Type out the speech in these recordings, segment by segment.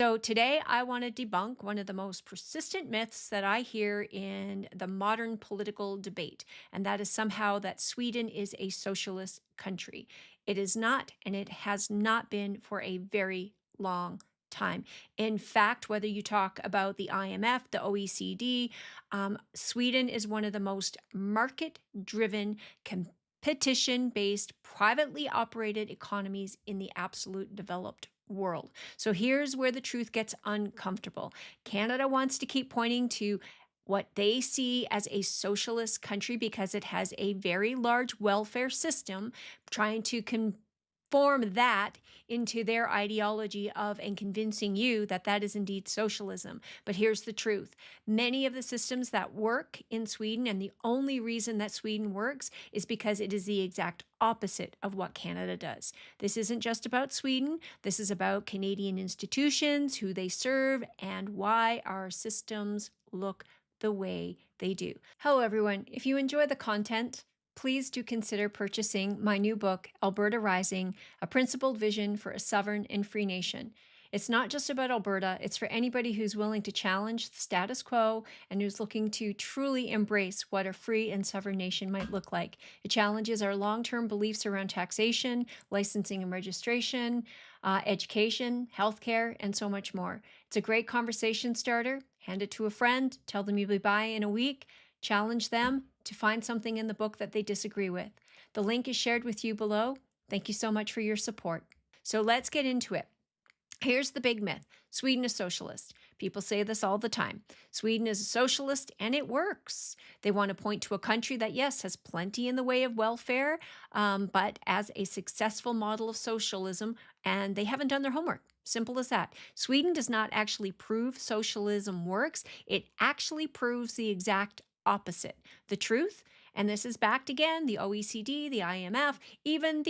So, today I want to debunk one of the most persistent myths that I hear in the modern political debate, and that is somehow that Sweden is a socialist country. It is not, and it has not been for a very long time. In fact, whether you talk about the IMF, the OECD, Sweden is one of the most market driven, competition based, privately operated economies in the absolute developed world. So here's where the truth gets uncomfortable. Canada wants to keep pointing to what they see as a socialist country because it has a very large welfare system, trying to conform that into their ideology of and convincing you that that is indeed socialism. But here's the truth. Many of the systems that work in Sweden, and the only reason that Sweden works is because it is the exact opposite of what Canada does. This isn't just about Sweden. This is about Canadian institutions, who they serve, and why our systems look the way they do. Hello, everyone. If you enjoy the content, please do consider purchasing my new book, Alberta Rising, A Principled Vision for a Sovereign and Free Nation. It's not just about Alberta, it's for anybody who's willing to challenge the status quo and who's looking to truly embrace what a free and sovereign nation might look like. It challenges our long-term beliefs around taxation, licensing and registration, education, healthcare, and so much more. It's a great conversation starter. Hand it to a friend, tell them you'll be buying in a week, challenge them to find something in the book that they disagree with. The link is shared with you below. Thank you so much for your support. So let's get into it. Here's the big myth. Sweden is socialist. People say this all the time. Sweden is a socialist and it works. They want to point to a country that, yes, has plenty in the way of welfare, but as a successful model of socialism, and they haven't done their homework. Simple as that. Sweden does not actually prove socialism works. It actually proves the exact opposite. The truth, and this is backed again, the OECD, the IMF, even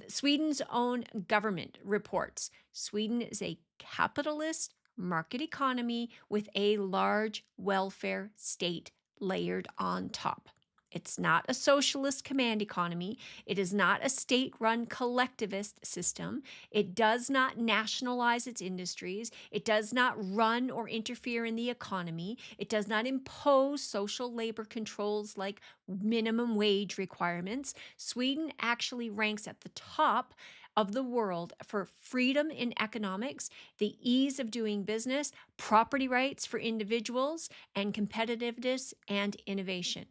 Sweden's own government reports. Sweden is a capitalist market economy with a large welfare state layered on top. It's not a socialist command economy. It is not a state-run collectivist system. It does not nationalize its industries. It does not run or interfere in the economy. It does not impose social labor controls like minimum wage requirements. Sweden actually ranks at the top of the world for freedom in economics, the ease of doing business, property rights for individuals, and competitiveness and innovation.